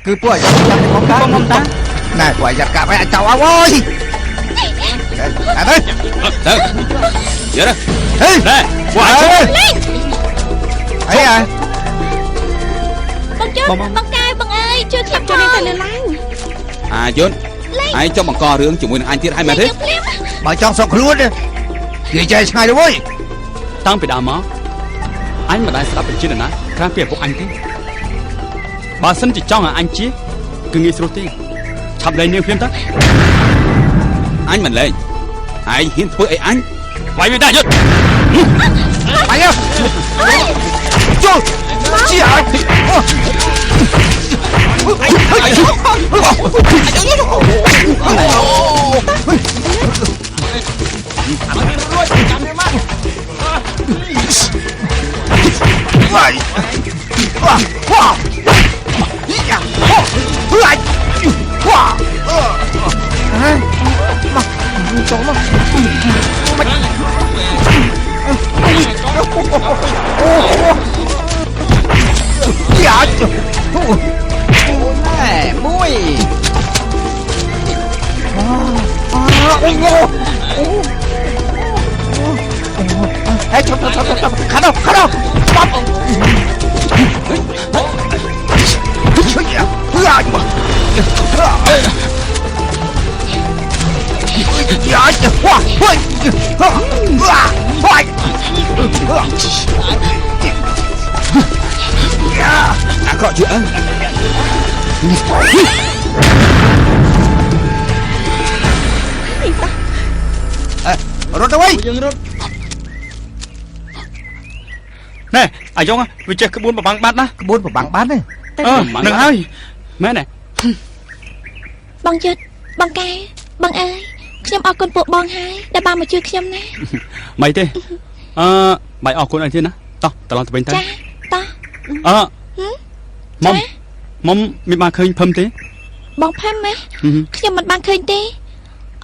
គឺពួកអាយ៉ាប់ចាប់មកតាណែពួកអាយ៉ាប់កាប់ឲ្យអាចោអើយអើទៅ យក ហេណែពួកអាយ៉ាប់អីអា បងជុំបងកែបងអើយជួយខ្ញុំជួយទៅលើឡើង អាយន្តឯងចង់បង្ករឿងជាមួយនឹងអញទៀតហើយមែនទេ បើចង់សុកខ្លួននិយាយចេះឆ្ងាយទៅវើយ តាំងពីដើមមកអញមិនដែលស្ដាប់បញ្ជាណាក្រៅពីឪពុកអញទេបើសិនជាចង់ឲ្យអញជាគឺងាយស្រួលទេឆាប់លែងនាងភ្លាមទៅ អញមិនលេងឯងហ៊ានធ្វើអីអញ វាយវាដែរយត់ បាយ anh em Trời Chị ạ khá đâu Kok juga Rút đâu ấy ណែអាយ៉ងវាចេះក្បួនប្របាំងបាត់ណា ក្បួនប្របាំងបានទេ នឹងហើយមែនទេ បងយុទ្ធបងកែបងអើយខ្ញុំអរគុណពួកបងហើយដែលបានមកជួយខ្ញុំណា មិនទេបាយអរគុណអីទៀតណាតោះត្រឡប់ទៅវិញទៅ ចាតោះ មុំមានបានឃើញភឹមទេ បងផាំម៉េះខ្ញុំមិនបានឃើញទេ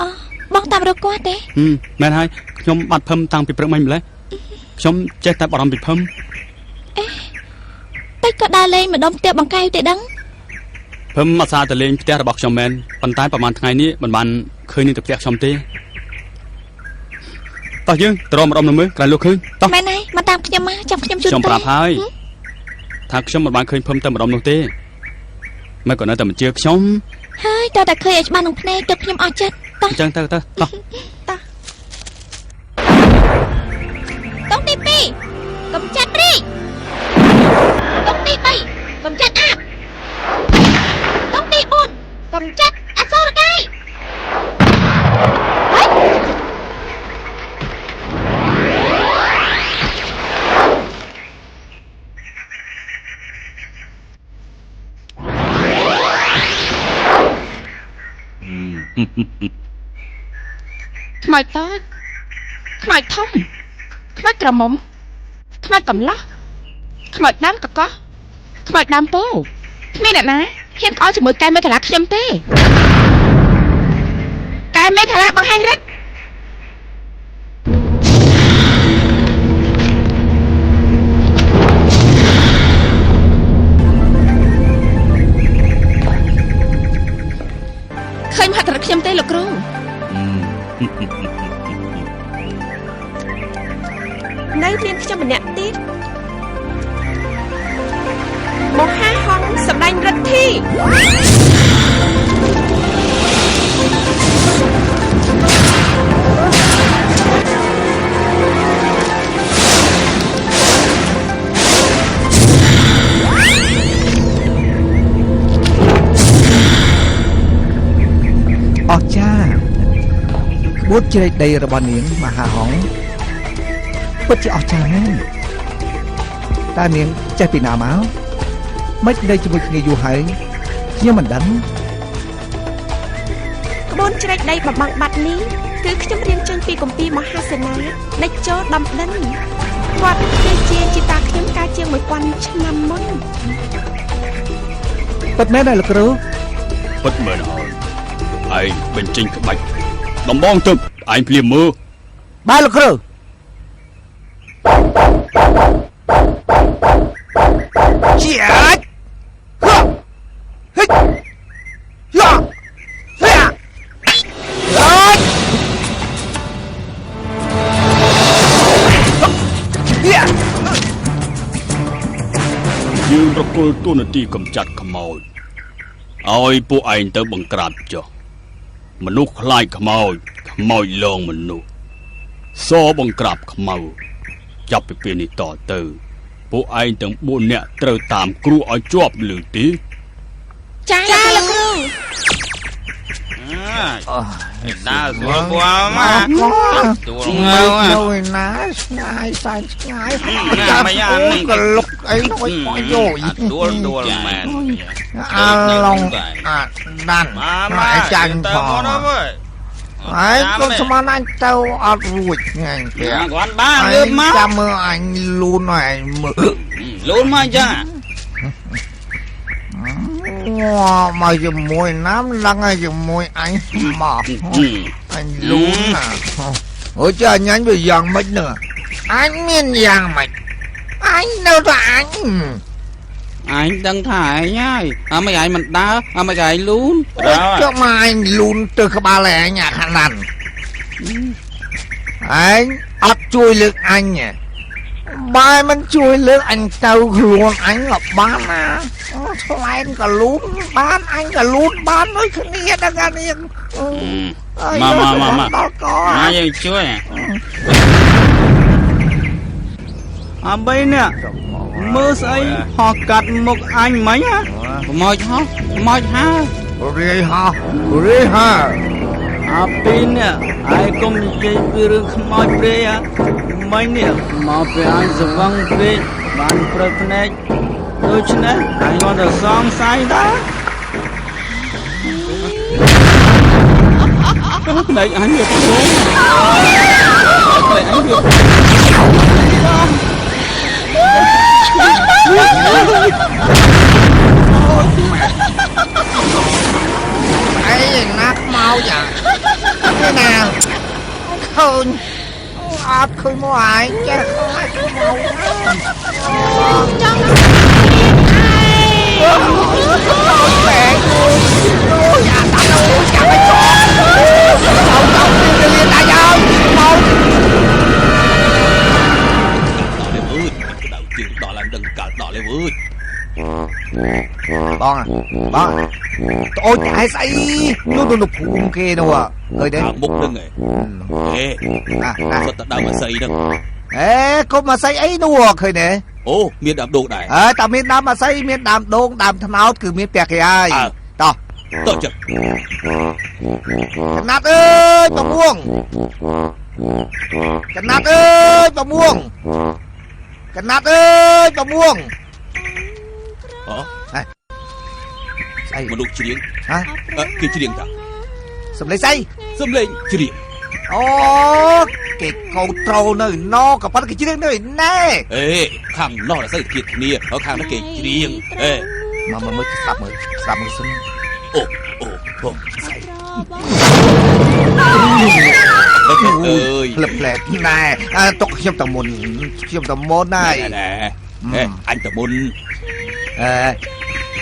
អូបងតាមរកគាត់ទេ មែនហើយខ្ញុំបាត់ភឹមតាំងពីព្រឹកមិញម្លេះខ្ញុំចេះតែបារម្ភពីភឹម តែក៏ដើរលេងម្ដុំផ្ទះបងកែវទេដឹង ភឹមអាសាទៅលេងផ្ទះរបស់ខ្ញុំមែនប៉ុន្តែប្រហែលថ្ងៃនេះមិនបានឃើញនៅទៅផ្ទះខ្ញុំទេតោះយើងទៅរកម្ដុំនៅមើលក្រោយលោកឃើញតោះ មែនហើយមកតាមខ្ញុំមកចាំខ្ញុំជួយ ខ្ញុំប្រាប់ហើយថាខ្ញុំមិនបានឃើញភឹមទៅម្ដុំនោះទេមិនក៏នៅតែមិនជឿខ្ញុំ ហើយតើតែឃើញឲ្យច្បាស់ក្នុងភ្នែកទើបខ្ញុំអស់ចិត្តតោះ អញ្ចឹងទៅតោះ តុងទី2កំចាត់ព្រីតុងទី3កំចាត់អាបតុងទី4កំចាត់អសូរកាយខ្មោចតូចខ្មោចធំខ្មោចក្រមុំខ្មោចកំឡោះខ្មោចដើមកកោះខ្មោចដើមពោគ្មានអ្នកណាហ៊ានក្អល់ជាមួយកែមេធាលាខ្ញុំទេកែមេធាលាបង្ហាញរិទ្ធឃើញមហត្ថរខ្ញុំទេលោកគ្រូ នៅមានខ្ញុំម្នាក់ទៀតមហាហង្សសម្ដែងរិទ្ធីអស្ចារ្យក្បួនជ្រែកដីរបស់នាងមហាហង្សពិតជាអស្ចារ្យណាស់តើនាងចេះពីណាមកមិននៅជាមួយគ្នាយូរហើយខ្ញុំមិនដឹង ក្បួនជ្រែកដីបំបាំងបាត់នេះគឺខ្ញុំរៀនចេញពីគម្ពីរមហាសេនានៃចូលដំដិនគាត់គឺជាជីតាខ្ញុំកាលជាង1000ឆ្នាំមុន ពិតមែនទេលោកគ្រូ ពិតមែនហើយឯងបញ្ចេញក្បាច់ដំបងទៅឯងភ្លាមមើល បាទលោកគ្រូ ជាអាចហ៎ហិយ៉ាយ៉ាយើងរកុលទូនាទីកំចាត់ខ្មោចឲ្យពួកឯងទៅបង្ក្រាបចុះមនុស្សខ្លាចខ្មោចខ្មោចលងមនុស្សសបង្ក្រាបខ្មៅចាប់ពីពេលនេះតទៅពួកឯងទាំង4នាក់ត្រូវតាមគ្រូឲ្យជាប់ឮទេ ចាលោកគ្រូ អ đã xuống qua mà xuống Mày đâu rồi ná Ngài sai ngài Ngài mày ăn này. Cái lúc ấy nó có rồi đua mẹ Long đàn Ngài chanh phò Ấy con sao mà anh tao ở ruột ngành kìa quán ba Anh ướp máu chăm mơ anh luôn này mơ luôn mà cha Mà dùng mùi nám lăng hay dùng mùi anh mọc Anh luôn à Ủa chứ anh anh bị giằng mít nữa Anh miên giằng mít Anh đâu là anh Anh đang thải nhá mấy cái mình đá mấy cái luôn Cho mà anh luôn từ cái ba lẻ nhà khả năng Anh ấp chui lực anh nhỉ Bài mình chui lực anh tao luôn anh là bán à anh cả lún bán anh cả lún bán nói cái này đã ra đi mà có ai vậy chúa bây nè mơ ấy họ cắt một anh mấy á mời hả Rê ha pin nè ai cũng dây từ mời pre á mấy nè mà pre anh vâng pre bạn pre này đôi chân này anh còn được xong sai đó này anh được ấy nát mau vậy thế nào khôn khơi mua ai chứ không ai khơi mau mẹ ôi dạ tao đâu chẳng phải không đi đại ơi mau đó là đừng cả đó lên ơi Bon ôi tại sao nó phun kia đâu à người đấy mục đừng ê sao ta đâu mà xây đâu ê có mà xây ấy đùa khơi nè ô miền đạm đồ này tao miền Nam mà xây miền Nam đôn đàm thằng áo cứ miền bẹt kìa ai to chật Cẩn nát ơi bà muông Cẩn nát ơi bà muông Cẩn nát ơi bà muông xây một lúc chỉ điện hả kia chỉ điện cả sầm lấy xây xâm lên chỉ điện ô cái câu trâu nơi nó có bắt cái chỉ điện nơi nè ê khang nó là xây thiệt nia ở khang nó kì chỉ điện ê mà mới sắp xin ô ơi lập lẹt này tóc trong tầm môn này nè anh tầm môn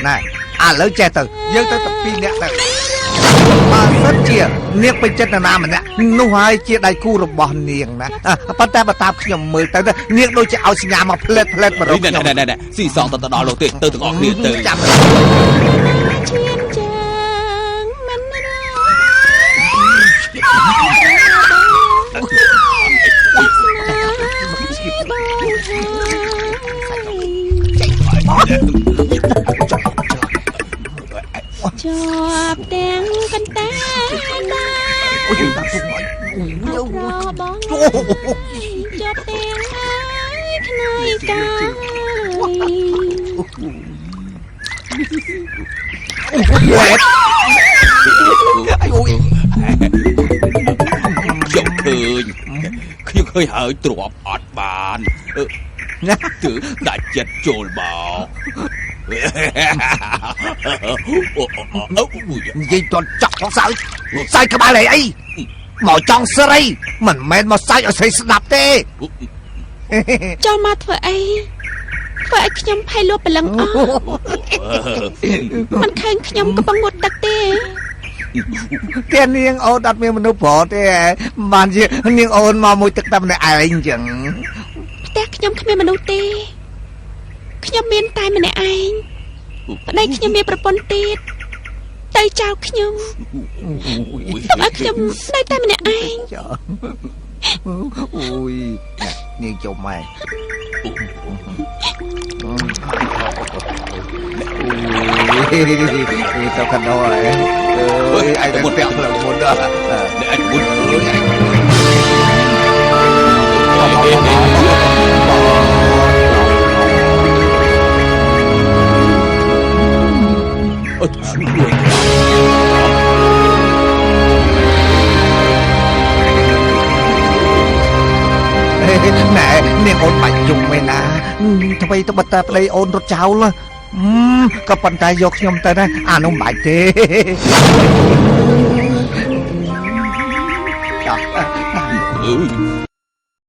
này lấy che từ dương tới tập pin nè mà rất chia niệm bên chân là nam mình nè nu hai chia đại cu rồi bòn niềng nè bắt ta tạm nhầm mười tới niệm đôi chảo xì nhà mà plét mà rồi nè xì sọ tao đỏ lột tiền từ ngọn niệm từ cho đen canh tá cho bón cho đen ái nơi cao chồng cười khi hơi hơi trộm ọt bàn tưởng đã chết trồn bò gì toàn chọc nó sai cái ba này ấy mỏ trong sơ đây mình men mà sai ở xây đạp tê cho mà thợ ấy nhom hay lúa bờ lăngมันเคยnhomก็บังหมดตักเต้ tiền niêng ô đặt miếng mình đâu bỏ tê bàn gì niêng ôn mà mùi thực tâm này ai anh chẳng តែខ្ញុំគ្មានមនុស្សទេខ្ញុំមានតែម្នាក់ឯងប្តីខ្ញុំមានប្រពន្ធទៀតទៅចោលខ្ញុំខ្ញុំឲ្យខ្ញុំនៅតែម្នាក់ឯង ui niêng chồng mày ui tao khăn đâu rồi ai đang bẹo là muốn để anh muốn nè nè ôn mạnh dùng mày nà thôi bây tao bật ta đây ôn rốt cháo là có bàn tay vô nhom tay đây à nó mạnh thế ừ.